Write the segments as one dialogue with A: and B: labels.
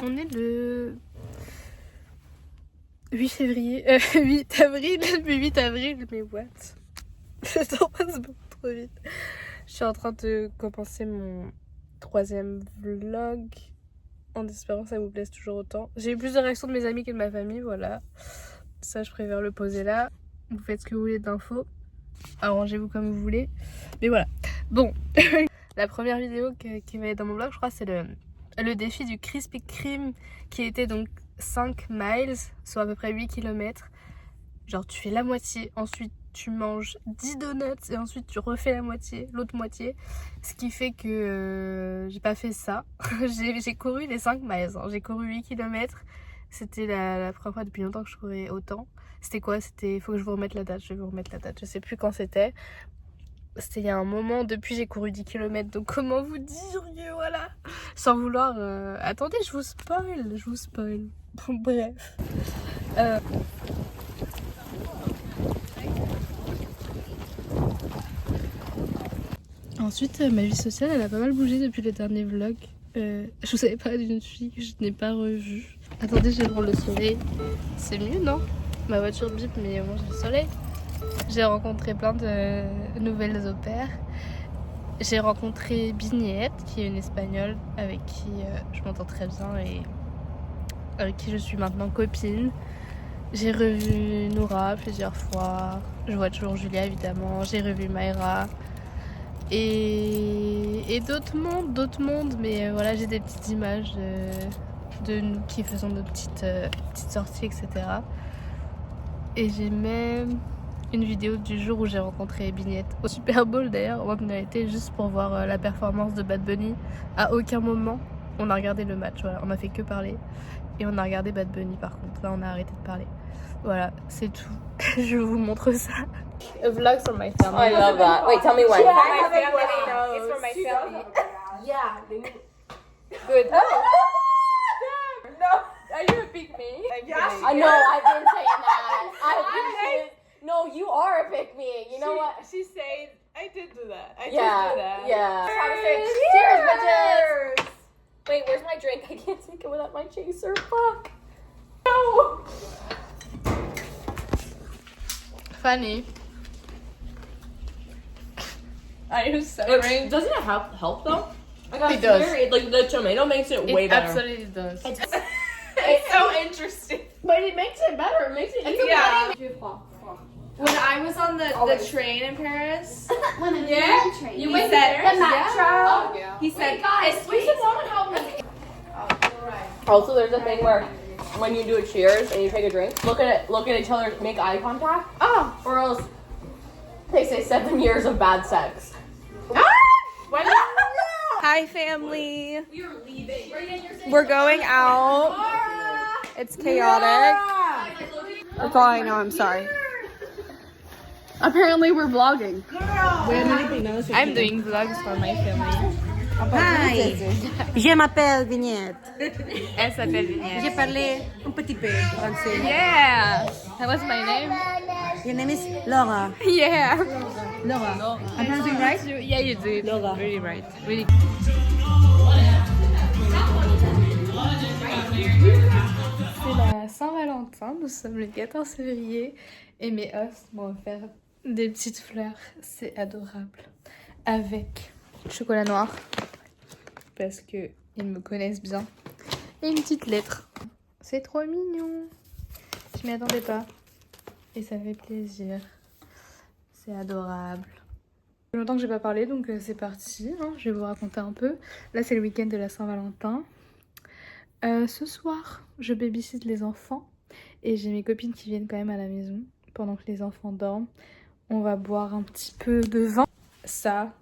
A: On est le 8 février, 8 avril, depuis 8 avril, mais what? Le temps passe beaucoup trop vite. Je suis en train de commencer mon 3e vlog, en espérant que ça vous plaise toujours autant. J'ai eu plus de réactions de mes amis que de ma famille, voilà. Ça, je préfère le poser là. Vous faites ce que vous voulez d'infos. Arrangez-vous comme vous voulez. Mais voilà. Bon, la première vidéo qui va être dans mon vlog, je crois, c'est le défi du Krispy Kreme, qui était donc 5 miles, soit à peu près 8 km. Genre tu fais la moitié, ensuite tu manges 10 donuts et ensuite tu refais la moitié, l'autre moitié. Ce qui fait que j'ai pas fait ça. j'ai couru les 5 miles, hein. J'ai couru 8 km. C'était la première fois depuis longtemps que je courais autant. C'était quoi? C'était... Faut que je vous remette la date, je vais vous remettre la date. Je sais plus quand c'était. C'était il y a un moment, depuis j'ai couru 10 km, donc comment vous dire, voilà. Sans vouloir... Attendez, je vous spoil. Bref. Ensuite, ma vie sociale, elle a pas mal bougé depuis le dernier vlog. Je vous avais parlé d'une fille que je n'ai pas revue. Attendez, je vais prendre le soleil. C'est mieux, non? Ma voiture bip, mais au moins j'ai le soleil. J'ai rencontré plein de nouvelles au pair. J'ai rencontré Bignette, qui est une espagnole avec qui je m'entends très bien et avec qui je suis maintenant copine. J'ai revu Noura plusieurs fois. Je vois toujours Julia évidemment. J'ai revu Mayra. Et d'autres mondes, mais voilà, j'ai des petites images de nous qui faisons nos petites sorties, etc. Et j'ai même une vidéo du jour où j'ai rencontré Bignette au Super Bowl d'ailleurs. On a été juste pour voir la performance de Bad Bunny. À aucun moment on a regardé le match, voilà. On a fait que parler et on a regardé Bad Bunny par contre. Là on a arrêté de parler. Voilà, c'est tout. Je vous montre ça. A vlog for my family.
B: Oh, I love that. Wait, tell me when.
C: Yeah, my family knows. It's for my family.
B: Yeah.
A: Good.
C: No, are you a big me?
B: Yeah, I know. I've been saying that. No, you are a pick me. You know what?
C: She said, I did do that. I
B: Yeah.
C: did do that.
B: Yeah. How to say cheers, bitches. Wait, where's my drink? I can't take it without my chaser. Fuck. No.
A: Funny. Are you so
B: Doesn't it help though? I got
A: It does.
B: married. Like the tomato makes it way better.
A: Absolutely does.
C: It's so interesting.
B: But it makes it better. It makes it easier.
C: Yeah. When I was on the train in Paris, you went there?
B: The metro.
C: Yeah. He said,
B: guys, please sit down and help me. Also, there's a thing where when you do a cheers and you take a drink, look at each other, make eye contact.
C: oh,
B: Or else they say 7 years of bad sex.
C: Hi family. We're going out. It's chaotic. That's all I know. I'm sorry.
D: Apparently we're vlogging.
A: I'm doing vlogs for my family.
D: Hi, je m'appelle Vignette.
A: Elle s'appelle Vignette.
D: J'ai parlé un petit peu français.
A: Yeah! That was my name?
D: Your name is Laura.
A: Yeah!
D: Laura. I'm pronouncing right?
A: Yeah, you did.
D: Laura.
A: Really right. Really. C'est la Saint-Valentin, nous sommes le 14 février et mes hosts m'ont offert des petites fleurs, c'est adorable, avec chocolat noir parce que ils me connaissent bien et une petite lettre. C'est trop mignon, je m'y attendais pas et ça fait plaisir, c'est adorable. Ça fait longtemps que j'ai pas parlé donc c'est parti, hein. Je vais vous raconter un peu. Là c'est le week-end de la Saint-Valentin. Ce soir, je babysitte les enfants et j'ai mes copines qui viennent quand même à la maison pendant que les enfants dorment. On va boire un petit peu de vin. Ça,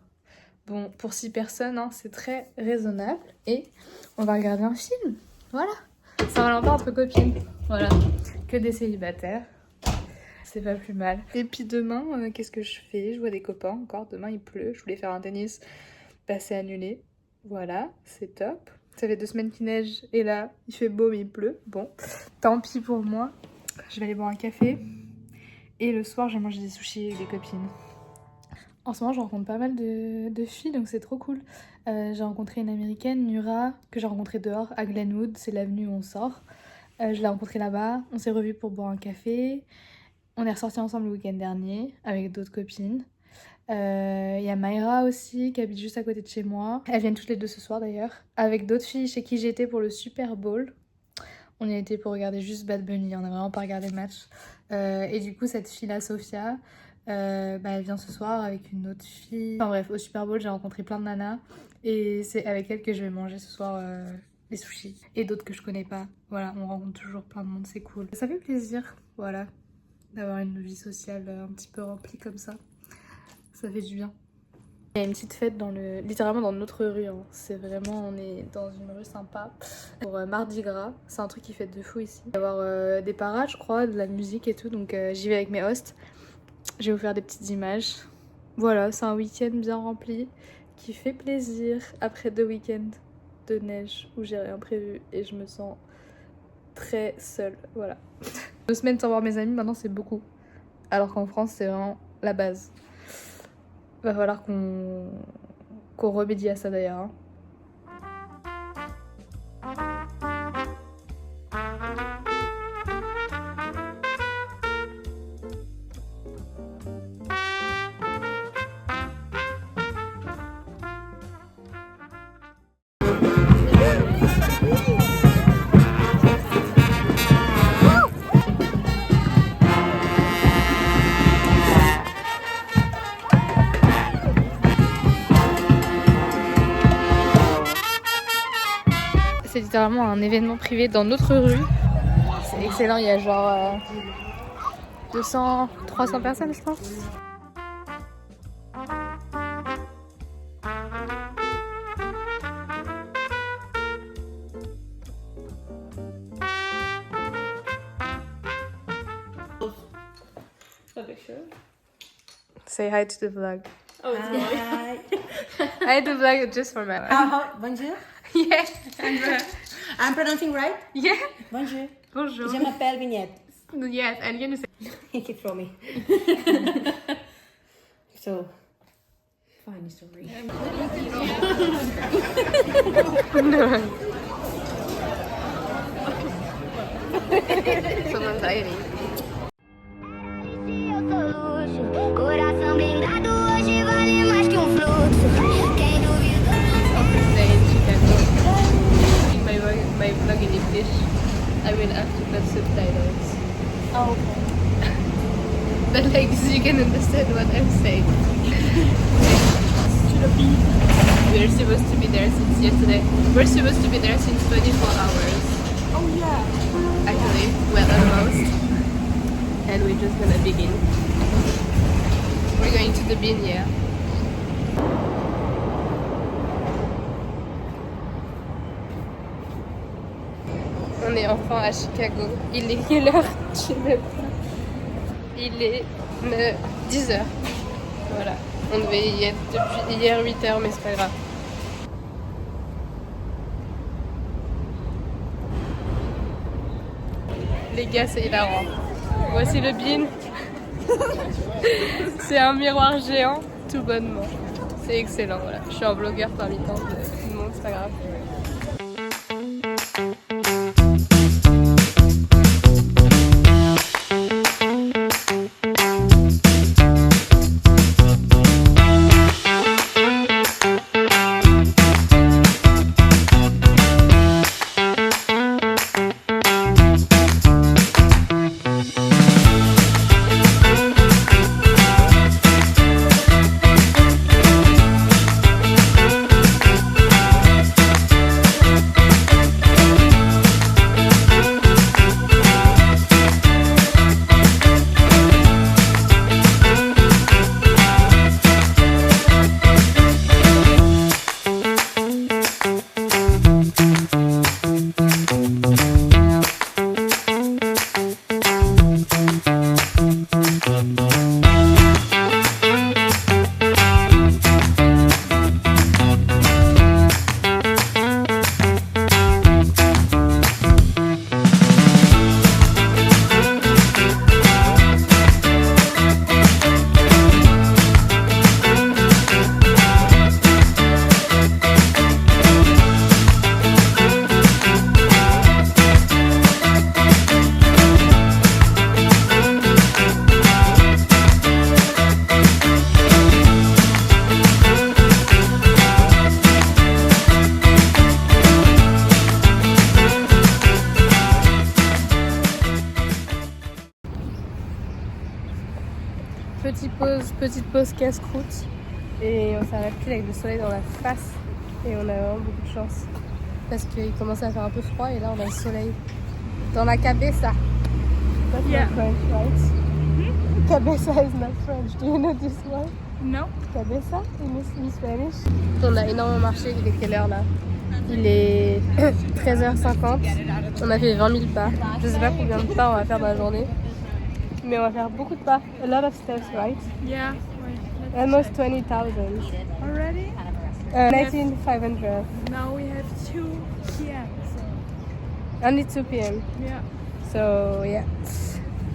A: bon, pour 6 personnes, hein, c'est très raisonnable. Et on va regarder un film. Voilà. Saint-Valentin entre copines. Voilà. Que des célibataires. C'est pas plus mal. Et puis demain, qu'est-ce que je fais? Je vois des copains encore. Demain, il pleut. Je voulais faire un tennis. Bah, c'est annulé. Voilà, c'est top. Ça fait 2 semaines qu'il neige et là il fait beau mais il pleut. Bon, tant pis pour moi. Je vais aller boire un café et le soir je vais manger des sushis avec des copines. En ce moment, je rencontre pas mal de filles, donc c'est trop cool. J'ai rencontré une américaine, Nura, que j'ai rencontrée dehors à Glenwood, c'est l'avenue où on sort. Je l'ai rencontrée là-bas, on s'est revus pour boire un café. On est ressortis ensemble le week-end dernier avec d'autres copines. Il y a Mayra aussi qui habite juste à côté de chez moi. Elles viennent toutes les deux ce soir d'ailleurs. Avec d'autres filles chez qui j'étais pour le Super Bowl. On y a été pour regarder juste Bad Bunny, on n'a vraiment pas regardé le match. Et du coup cette fille-là, Sophia, elle vient ce soir avec une autre fille. Enfin bref, au Super Bowl j'ai rencontré plein de nanas. Et c'est avec elle que je vais manger ce soir les sushis. Et d'autres que je connais pas. Voilà, on rencontre toujours plein de monde, c'est cool. Ça fait plaisir, voilà, d'avoir une vie sociale un petit peu remplie comme ça. Ça fait du bien. Il y a une petite fête littéralement dans notre rue. Hein. C'est vraiment, on est dans une rue sympa. Pour Mardi Gras, c'est un truc qui fait de fou ici. Il va y avoir des parades, je crois, de la musique et tout. Donc j'y vais avec mes hosts. Je vais vous faire des petites images. Voilà, c'est un week-end bien rempli qui fait plaisir après 2 week-ends de neige où j'ai rien prévu et je me sens très seule. Voilà. 2 semaines sans voir mes amis, maintenant c'est beaucoup. Alors qu'en France, c'est vraiment la base. Va falloir qu'on remédie à ça d'ailleurs. Hein. C'est littéralement un événement privé dans notre rue. C'est excellent, il y a genre 200, 300 personnes je pense. Say hi to the vlog.
B: Oh, it's going.
D: Hi.
A: Hi to the vlog just for me.
D: Bonjour.
A: Yeah.
D: I'm pronouncing right?
A: Yeah.
D: Bonjour.
A: Bonjour.
D: Je m'appelle Vignette.
A: Yes, and you're gonna say.
D: You keep from me. So, funny story.
A: Someone's dieting.
E: Coração blindado hoje vale mais que fluxo. Quem duvida?
A: My vlog in English. I will have to put subtitles.
C: Oh,
A: But like so you can understand what I'm saying. We're supposed to be there since yesterday. We're supposed to be there since 24 hours.
C: oh yeah.
A: Actually, well almost. And we're just gonna begin. We're going to the bin, yeah. On est enfin à Chicago. Il est quelle heure? Je sais même pas. Il est 10h. Voilà. On devait y être depuis hier 8h, mais c'est pas grave. Les gars, c'est hilarant. Voici le bin. C'est un miroir géant, tout bonnement. C'est excellent, voilà. Je suis un blogueur parmi tant de monde, c'est pas grave. petite pause casse-croûte. Et on s'arrête pile avec le soleil dans la face. Et on a vraiment beaucoup de chance. Parce qu'il commence à faire un peu froid et là on a le soleil. Dans la cabeza. That's not French, right? Cabeza is not French. Do you know this word?
C: No.
A: Cabeza in Spanish. On a énormément marché. Il est quelle heure là? Il est 13h50. On a fait 20 000 pas. Je sais pas combien de pas on va faire dans la journée. Mais on va faire beaucoup de pas. A lot of steps, right?
C: Yeah.
A: Almost 20,000.
C: Already?
A: 19,500.
C: Now we have 2 p.m.
A: Only 2 p.m.
C: Yeah.
A: So, yeah.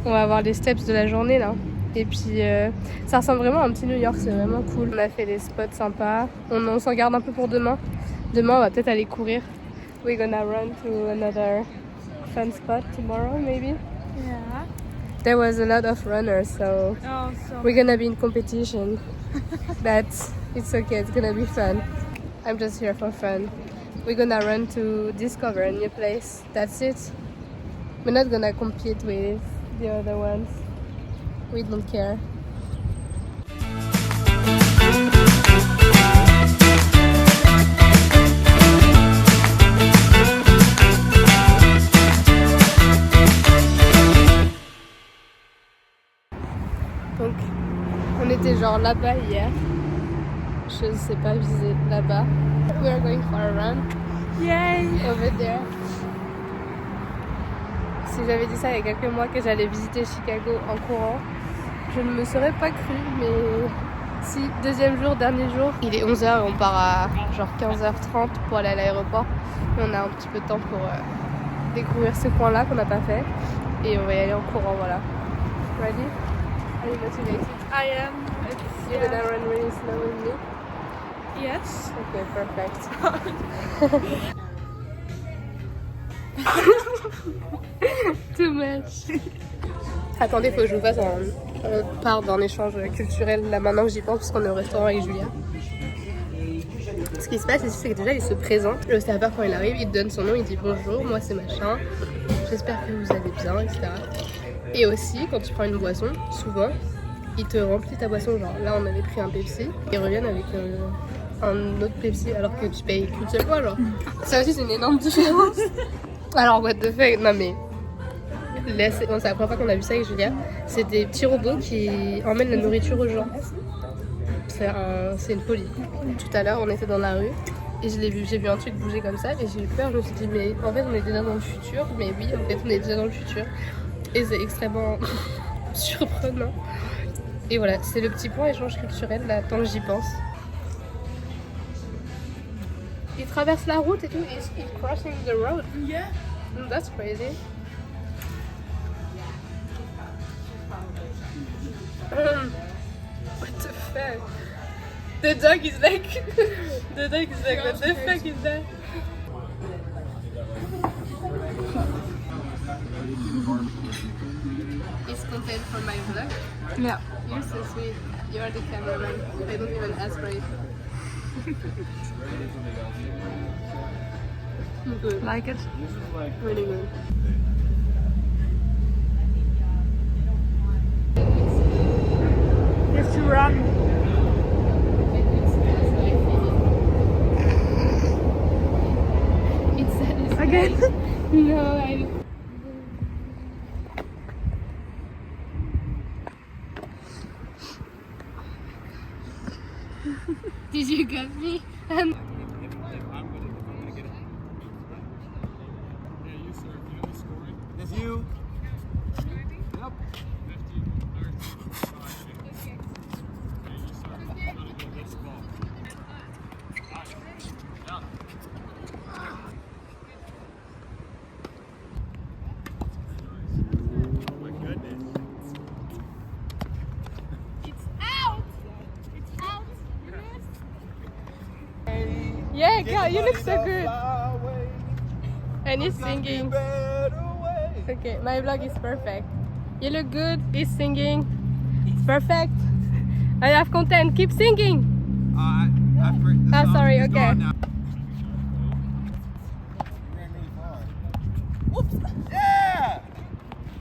A: On va voir les steps de la journée là. Et puis, ça ressemble vraiment à un petit New York, c'est vraiment cool. On a fait des spots sympas. On s'en garde un peu pour demain. Demain, on va peut-être aller courir. We're gonna run to another fun spot tomorrow, maybe.
C: Yeah.
A: There was a lot of runners, so
C: Oh, so.
A: we're gonna be in competition. But it's okay, it's gonna be fun. I'm just here for fun. We're gonna run to discover a new place. That's it. We're not gonna compete with the other ones. We don't care. Donc, on était genre là-bas hier. Je sais pas viser là-bas. We are going for a run.
C: Yay!
A: Over there. Si j'avais dit ça il y a quelques mois que j'allais visiter Chicago en courant, je ne me serais pas cru, mais si, deuxième jour, dernier jour, il est 11h et on part à genre 15h30 pour aller à l'aéroport. On a un petit peu de temps pour découvrir ce coin-là qu'on n'a pas fait et on va y aller en courant, voilà. Ready? Are you motivated?
C: I am.
A: You're gonna run really slow with me?
C: Yes.
A: Okay, perfect. Too much. Attendez, faut que je vous fasse on part d'un échange culturel là maintenant que j'y pense parce qu'on est au restaurant avec Julia. Ce qui se passe ici, c'est que déjà il se présente. Le serveur, quand il arrive, il te donne son nom, il dit bonjour, moi c'est machin, j'espère que vous allez bien, etc. Et aussi, quand tu prends une boisson, souvent, il te remplit ta boisson. Genre là, on avait pris un Pepsi, ils reviennent avec un autre Pepsi alors que tu payes qu'une seule fois. Genre. Ça aussi, c'est une énorme différence. Alors, what the fuck? Non, mais là, c'est la première fois qu'on a vu ça avec Julia. C'est des petits robots qui emmènent la nourriture aux gens. C'est une folie. Tout à l'heure, on était dans la rue et j'ai vu un truc bouger comme ça et j'ai eu peur. Je me suis dit, mais en fait, on est déjà dans le futur. Mais oui, en fait, on est déjà dans le futur. Et c'est extrêmement surprenant. Et voilà, c'est le petit point échange culturel là, tant que j'y pense. Il traverse la route et tout, he's crossing the road.
C: Yeah.
A: That's crazy. What the fuck? The dog is like, what the fuck is that? Is content for my vlog?
C: Yeah.
A: You're so sweet. You are the cameraman. I don't even ask for it. Good.
C: Like it?
A: Really good.
C: You have to run.
A: It's satisfying.
C: Again?
A: No, I... Did you get me?
F: It's you. Yep.
A: Yeah, girl, you look so good. And he's singing. Okay, my vlog is perfect. You look good, he's singing. It's perfect. I have content, keep singing. Sorry, okay.
F: Yeah!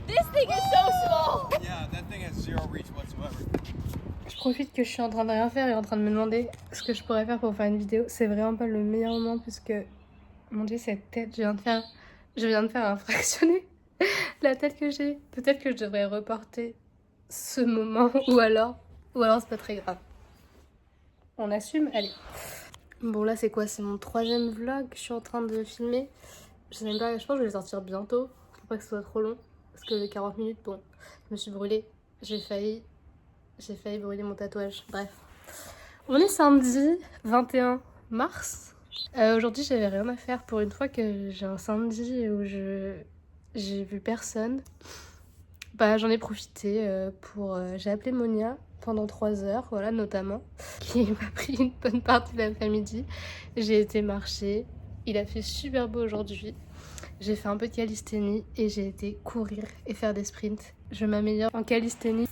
B: This thing is so small.
F: Yeah, that thing has zero reach whatsoever.
A: Je profite que je suis en train de rien faire et en train de me demander ce que je pourrais faire pour faire une vidéo. C'est vraiment pas le meilleur moment puisque, mon dieu, cette tête, je viens de faire un fractionné. La tête que j'ai. Peut-être que je devrais reporter ce moment ou alors c'est pas très grave. On assume, allez. Bon là c'est quoi? C'est mon 3e vlog que je suis en train de filmer. Je sais même pas, je pense que je vais le sortir bientôt. Faut pas que ce soit trop long. Parce que les 40 minutes, bon, je me suis brûlée. J'ai failli brûler mon tatouage. Bref. On est samedi 21 mars. Aujourd'hui j'avais rien à faire pour une fois que j'ai un samedi où j'ai vu personne. Bah j'en ai profité pour... j'ai appelé Monia pendant 3 heures, voilà, notamment, qui m'a pris une bonne partie de l'après-midi. J'ai été marcher, il a fait super beau aujourd'hui. J'ai fait un peu de calisthénie et j'ai été courir et faire des sprints. Je m'améliore en calisthénie.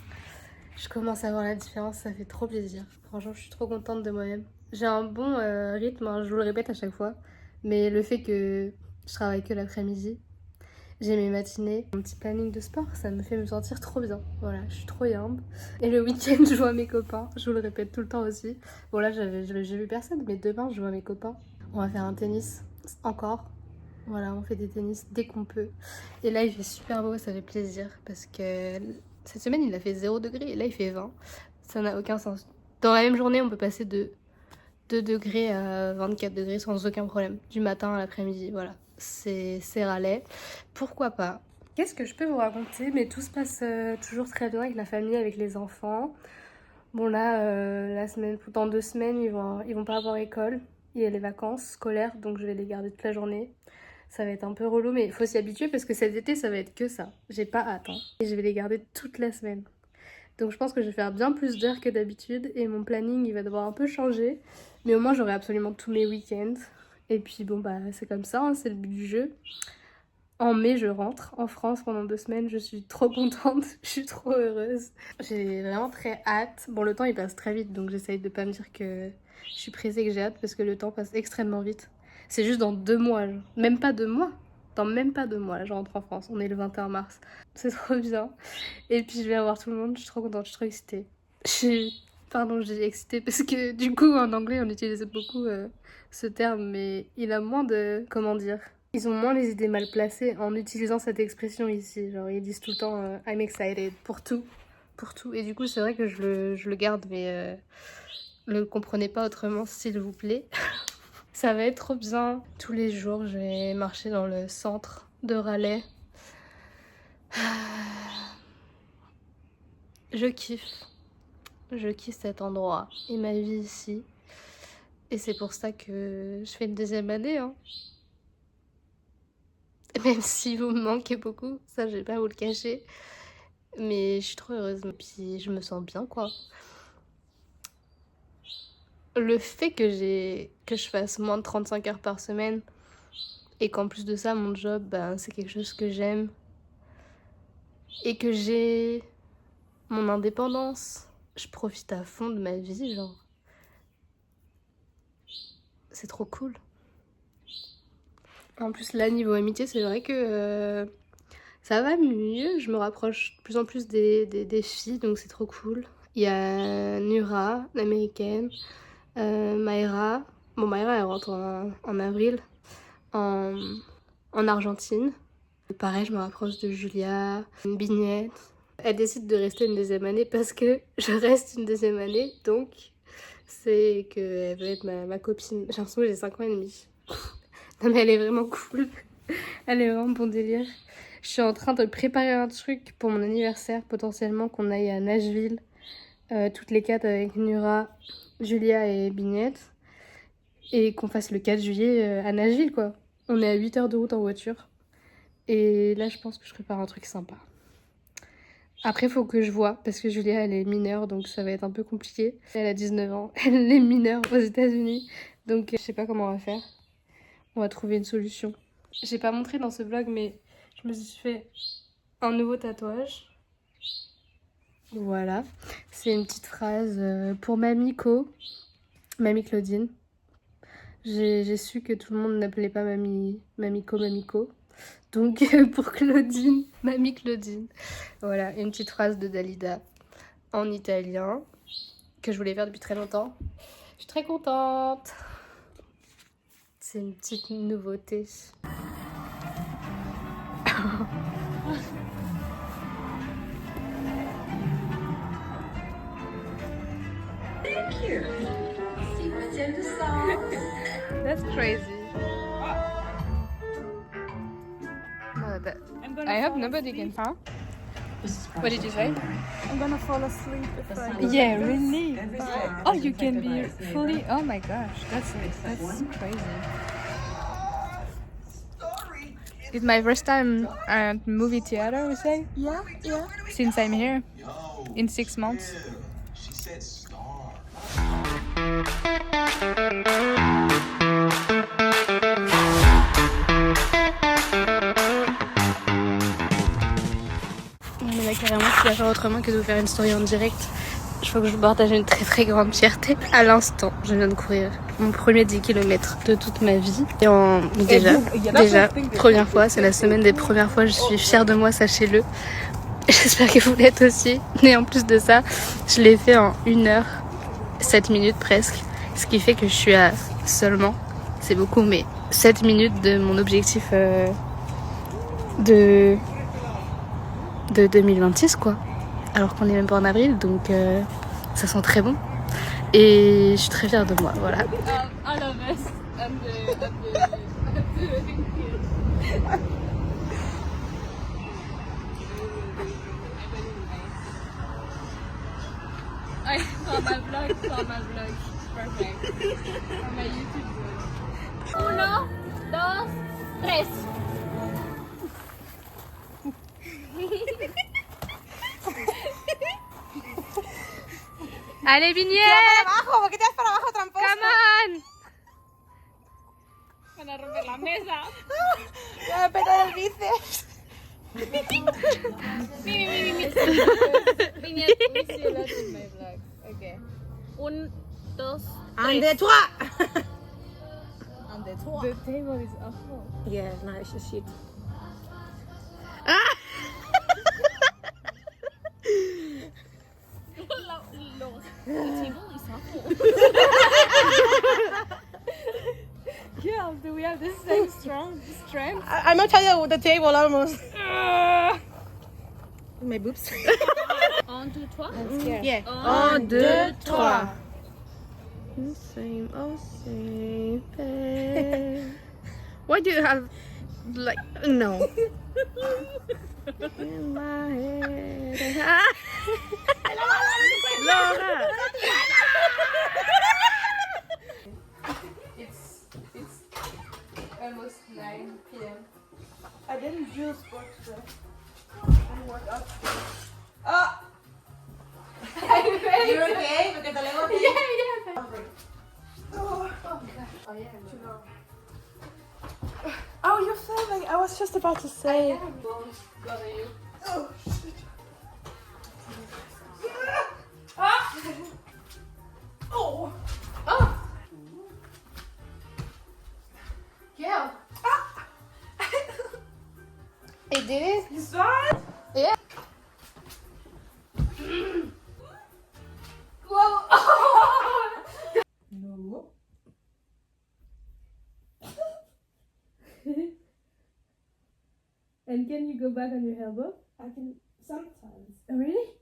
A: Je commence à voir la différence, ça fait trop plaisir. Franchement, je suis trop contente de moi-même. J'ai un bon rythme, hein, je vous le répète à chaque fois, mais le fait que je travaille que l'après-midi, j'ai mes matinées, mon petit planning de sport, ça me fait me sentir trop bien. Voilà, je suis trop yambe. Et le week-end, je vois mes copains, je vous le répète tout le temps aussi. Bon là, j'ai vu personne, mais demain, je vois mes copains. On va faire un tennis, encore. Voilà, on fait des tennis dès qu'on peut. Et là, il fait super beau, ça fait plaisir, parce que cette semaine, il a fait 0 degré, et là, il fait 20. Ça n'a aucun sens. Dans la même journée, on peut passer de 2 degrés à 24 degrés sans aucun problème. Du matin à l'après-midi, voilà. C'est râlais. Pourquoi pas? Qu'est-ce que je peux vous raconter? Mais tout se passe toujours très bien avec la famille, avec les enfants. Bon là, dans 2 semaines, ils vont pas avoir école. Il y a les vacances scolaires, donc je vais les garder toute la journée. Ça va être un peu relou, mais il faut s'y habituer parce que cet été, ça va être que ça. J'ai pas hâte, hein. Et je vais les garder toute la semaine. Donc je pense que je vais faire bien plus d'heures que d'habitude et mon planning, il va devoir un peu changer. Mais au moins, j'aurai absolument tous mes week-ends. Et puis bon, bah c'est comme ça, hein, c'est le but du jeu. En mai, je rentre en France pendant 2 semaines. Je suis trop contente, je suis trop heureuse. J'ai vraiment très hâte. Bon, le temps, il passe très vite, donc j'essaye de pas me dire que je suis pressée, que j'ai hâte, parce que le temps passe extrêmement vite. C'est juste dans 2 mois, genre. Même pas 2 mois. Dans même pas 2 mois, là, je rentre en France. On est le 21 mars. C'est trop bien. Et puis, je vais avoir tout le monde. Je suis trop contente, je suis trop excitée. Pardon, je dis excitée parce que du coup, en anglais, on utilise beaucoup ce terme, mais il a moins de... Comment dire? Ils ont moins les idées mal placées en utilisant cette expression ici. Genre, ils disent tout le temps I'm excited pour tout. Pour tout. Et du coup, c'est vrai que je le garde, mais ne le comprenez pas autrement, s'il vous plaît. Ça va être trop bien. Tous les jours, je vais marcher dans le centre de Raleigh. Je kiffe. Je kiffe cet endroit et ma vie ici. Et c'est pour ça que je fais une 2e année. Hein. Même si vous me manquez beaucoup, ça je vais pas vous le cacher. Mais je suis trop heureuse. Et puis je me sens bien, quoi. Le fait que je fasse moins de 35 heures par semaine et qu'en plus de ça, mon job, ben, c'est quelque chose que j'aime. Et que j'ai mon indépendance. Je profite à fond de ma vie, genre. C'est trop cool. En plus, là, niveau amitié, c'est vrai que ça va mieux. Je me rapproche de plus en plus des filles, donc c'est trop cool. Il y a Nura, l'américaine, Mayra. Bon, Mayra, elle rentre en avril, en Argentine. Pareil, je me rapproche de Julia, Bignette. Elle décide de rester une 2e année parce que je reste une 2e année, donc c'est qu'elle veut être ma copine. J'ai l'impression que j'ai 5 ans et demi. Non mais elle est vraiment cool. Elle est vraiment bon délire. Je suis en train de préparer un truc pour mon anniversaire, potentiellement qu'on aille à Nashville, toutes les 4 avec Nura, Julia et Bignette, et qu'on fasse le 4 juillet à Nashville, quoi. On est à 8 heures de route en voiture. Et là, je pense que je prépare un truc sympa. Après, il faut que je vois, parce que Julia, elle est mineure, donc ça va être un peu compliqué. Elle a 19 ans, elle est mineure aux États-Unis, donc je sais pas comment on va faire. On va trouver une solution. J'ai pas montré dans ce vlog, mais je me suis fait un nouveau tatouage. Voilà, c'est une petite phrase pour Mamie Co, Mamie Claudine. J'ai su que tout le monde n'appelait pas Mamie Co. Donc pour Claudine, Mamie Claudine. Voilà, une petite phrase de Dalida en italien. que je voulais faire depuis très longtemps. Je suis très contente. C'est une petite nouveauté. That's crazy. No, that I hope nobody can. Huh? What did you say?
C: I'm gonna fall asleep if I go.
A: Yeah, really. Oh, you can be fully. Oh my gosh, that's crazy. It's my first time at movie theater. We say
C: Yeah, yeah.
A: since I'm here in 6 months.
F: She said star.
A: Mais là, carrément, je peux faire autrement que de vous faire une story en direct. Je crois que je partage une très très grande fierté. À l'instant, je viens de courir mon premier 10 km de toute ma vie. Et déjà, première fois, c'est la semaine des premières fois, je suis fière de moi, sachez-le. J'espère que vous l'êtes aussi. Et en plus de ça, je l'ai fait en 1 heure, 7 minutes presque. Ce qui fait que je suis à seulement, c'est beaucoup, mais 7 minutes de mon objectif de 2026 quoi. Alors qu'on est même pas en avril, donc ça sent très bon. Et je suis très fière de moi, voilà.
B: I love this. I for my vlog. Perfect. For my YouTube vlog. 1, 2, 3.
A: Allez, Vignette!
D: abajo, ¿por qué te vas para abajo, tramposo?
A: Come on!
B: Van a romper la mesa.
D: Ya me peta el bíceps.
B: Vignette, we see a lot in my vlog. Okay. 1, 2,
D: Un, deux, trois.
A: The table is awful.
D: Yeah, no, it's just shit.
A: Girls, do we have the same strength?
D: I'm not tired with the table almost. My boobs.
B: 1, 2, 3.
D: Yeah.
A: 1, 2, 3.
D: Same, oh same.
A: Why do you have like
D: No.
A: in my head? Laura! It's almost 9 p.m.
C: I didn't do sports today. And work out.
D: You're okay? Porque te leo
C: Oh, you're filming. I was just about to say. Oh, shit. Oh.
A: Yeah. It did it?
C: You saw it?
A: Yeah.
C: No.
A: And can you go back on your elbow?
C: I can sometimes.
A: Really?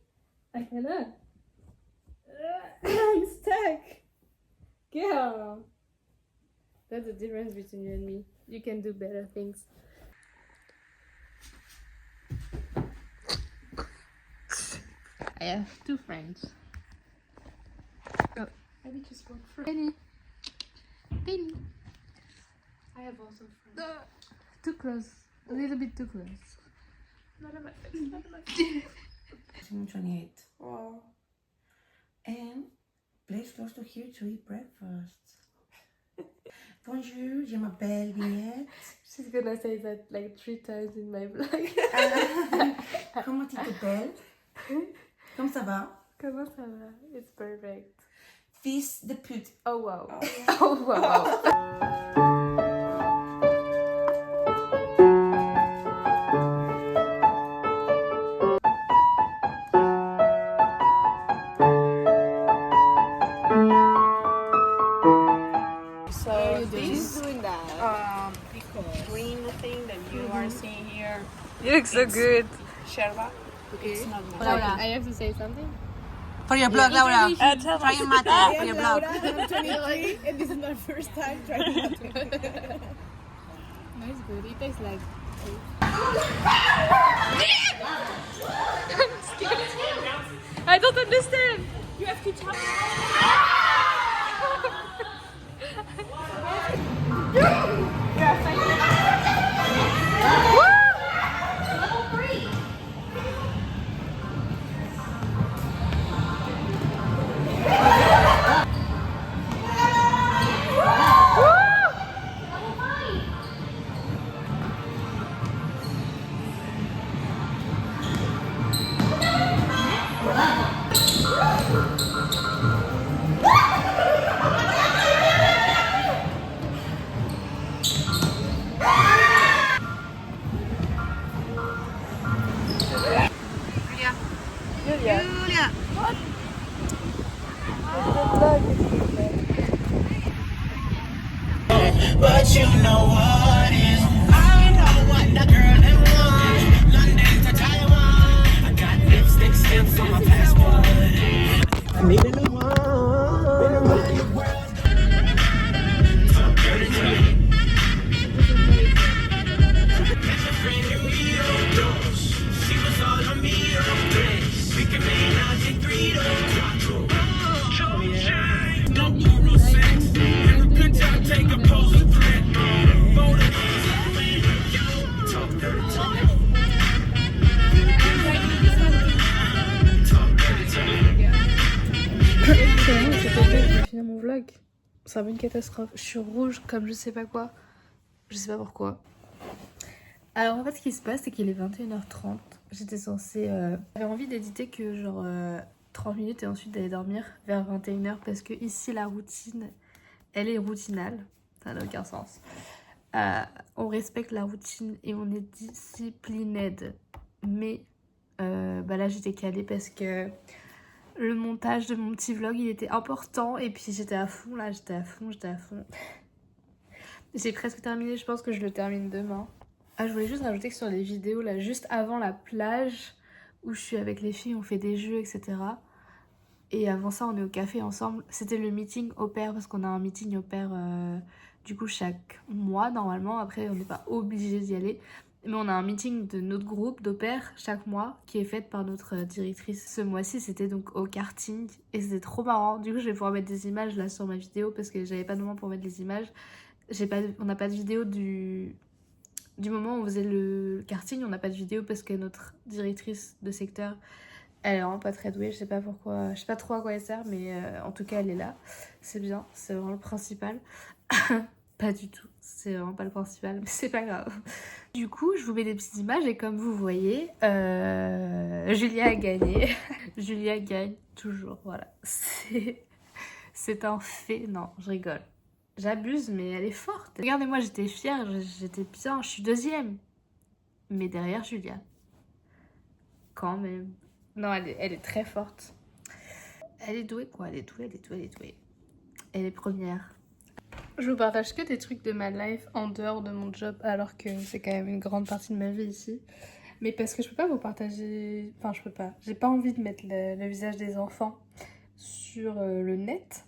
A: I cannot. I'm stuck. Girl. That's the difference between you and me. You can do better things. I have 2 friends. Oh,
C: Maybe just one for.
A: Penny. Penny.
C: I have also friends.
A: Too close. A little bit too close.
C: Not in my face. Not in my face.
D: 28.
C: Oh.
D: And place close to here to eat breakfast. Bonjour, je m'appelle Vignette.
A: She's gonna say that like 3 times in my vlog.
D: Comment tu t'appelles? Comment ça va?
A: Comment ça va? It's perfect.
D: Fils de pute.
A: Oh wow. Oh wow.
G: see here.
A: You look so good.
G: Sherba. It's not nice.
B: Laura, I have to say something.
D: For your blog, Laura. Try your mate for your blog.
G: I'm 23 and this is my first time trying mate.
B: No, it's good. It tastes like.
A: I don't understand.
C: You have to tell
F: But you know what is. I know what the girl them want. London to Taiwan. I got lipstick stamps on my passport. I need a new one. Been around the world. Talk dirty to me. Met your friend in Rio dos. She was all on me. We can make out in 3 4. Oh, yeah. Don't do no sense. Have a good time, take a pose and threat. Talk dirty to me.
A: J'ai fini mon vlog. C'est un peu une catastrophe. Je suis rouge comme je sais pas quoi. Je sais pas pourquoi. Alors en fait, ce qui se passe, c'est qu'il est 21h30. J'étais censée. J'avais envie d'éditer que genre 30 minutes et ensuite d'aller dormir vers 21h parce que ici la routine, elle est routinale. Ça n'a aucun sens. On respecte la routine et on est discipliné. Mais là j'étais calée parce que le montage de mon petit vlog il était important et puis j'étais à fond là, j'étais à fond. J'ai presque terminé, je pense que je le termine demain. Ah, je voulais juste rajouter que sur les vidéos là, juste avant la plage où je suis avec les filles, on fait des jeux etc. Et avant ça on est au café ensemble. C'était le meeting au pair parce qu'on a un meeting au pair du coup chaque mois normalement. Après on n'est pas obligé d'y aller. Mais on a un meeting de notre groupe d'au pair chaque mois qui est fait par notre directrice. Ce mois-ci c'était donc au karting et c'était trop marrant. Du coup je vais pouvoir mettre des images là sur ma vidéo parce que j'avais pas de moment pour mettre les images. On n'a pas de vidéo du moment où on faisait le karting. On n'a pas de vidéo parce que notre directrice de secteur elle est vraiment pas très douée. Je sais pas pourquoi, je sais pas trop à quoi elle sert mais en tout cas elle est là. C'est bien, c'est vraiment le principal. Pas du tout, c'est vraiment pas le principal, mais c'est pas grave. Du coup, je vous mets des petites images et comme vous voyez, Julia a gagné. Julia gagne toujours, voilà. C'est un fait. Non, je rigole. J'abuse, mais elle est forte. Regardez-moi, j'étais fière, j'étais bien, je suis 2e. Mais derrière Julia. Quand même. Non, elle est très forte. Elle est douée, quoi. Elle est douée. Elle est première. Je vous partage que des trucs de ma life en dehors de mon job alors que c'est quand même une grande partie de ma vie ici. Mais parce que je peux pas vous partager... Enfin, je peux pas. J'ai pas envie de mettre le visage des enfants sur le net.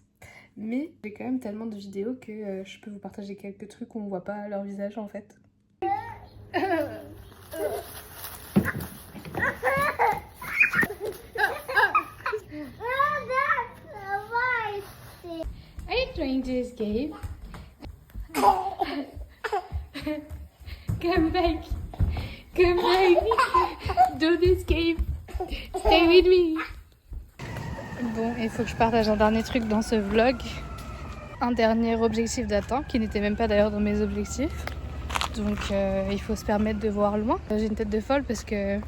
A: Mais j'ai quand même tellement de vidéos que je peux vous partager quelques trucs où on voit pas leur visage en fait.
B: Are you trying to escape? Come back. Don't escape. Stay with me.
A: Bon, il faut que je partage un dernier truc dans ce vlog. Un dernier objectif d'atteint, qui n'était même pas d'ailleurs dans mes objectifs. Donc il faut se permettre de voir loin. J'ai une tête de folle parce que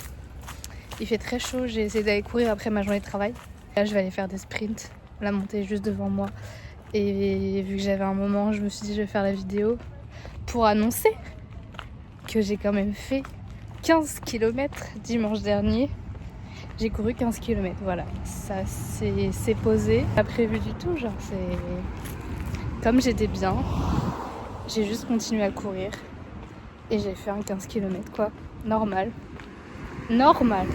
A: il fait très chaud. J'ai essayé d'aller courir après ma journée de travail. Là, je vais aller faire des sprints. La montée est juste devant moi. Et vu que j'avais un moment, je me suis dit je vais faire la vidéo pour annoncer que j'ai quand même fait 15 km dimanche dernier. J'ai couru 15 km, voilà. Ça c'est posé. Pas prévu du tout, genre c'est... Comme j'étais bien, j'ai juste continué à courir. Et j'ai fait un 15 km quoi. Normal. Normal.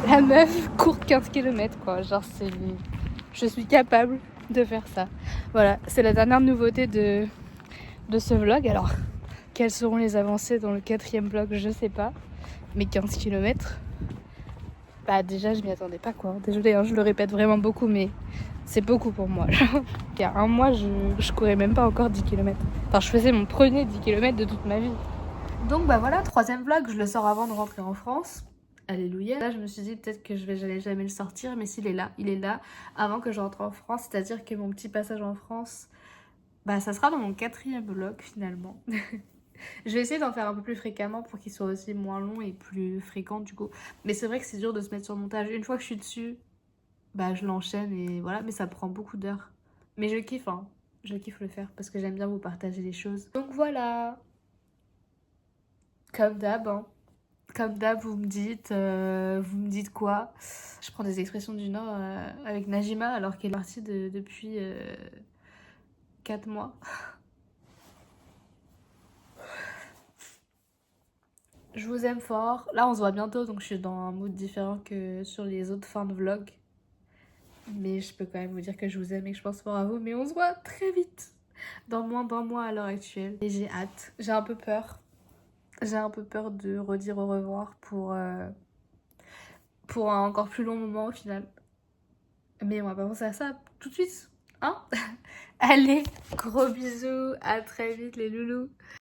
A: La meuf court 15 km quoi. Genre c'est... Je suis capable de faire ça. Voilà, c'est la dernière nouveauté de ce vlog. Alors, quelles seront les avancées dans le 4e vlog, je sais pas. Mais 15 km, bah déjà je m'y attendais pas quoi. Désolée, hein, je le répète vraiment beaucoup, mais c'est beaucoup pour moi. Il y a un mois, je courais même pas encore 10 km. Enfin, je faisais mon premier 10 km de toute ma vie. Donc bah voilà, 3e vlog, je le sors avant de rentrer en France. Alléluia. Là, je me suis dit peut-être que j'allais jamais le sortir, mais s'il est là, il est là avant que je rentre en France. C'est-à-dire que mon petit passage en France, bah ça sera dans mon 4e vlog finalement. Je vais essayer d'en faire un peu plus fréquemment pour qu'il soit aussi moins long et plus fréquent du coup. Mais c'est vrai que c'est dur de se mettre sur le montage. Une fois que je suis dessus, bah je l'enchaîne et voilà. Mais ça prend beaucoup d'heures. Mais je kiffe, hein. Je kiffe le faire parce que j'aime bien vous partager les choses. Donc voilà. Comme d'hab, hein. Comme d'hab, vous me dites quoi? Je prends des expressions du Nord avec Najima alors qu'elle est partie depuis 4 mois. Je vous aime fort. Là, on se voit bientôt, donc je suis dans un mood différent que sur les autres fins de vlog. Mais je peux quand même vous dire que je vous aime et que je pense fort à vous. Mais on se voit très vite, dans moins d'un mois à l'heure actuelle. Et j'ai hâte. J'ai un peu peur. J'ai un peu peur de redire au revoir pour un encore plus long moment au final. Mais on va pas penser à ça tout de suite, hein? Allez, gros bisous, à très vite les loulous.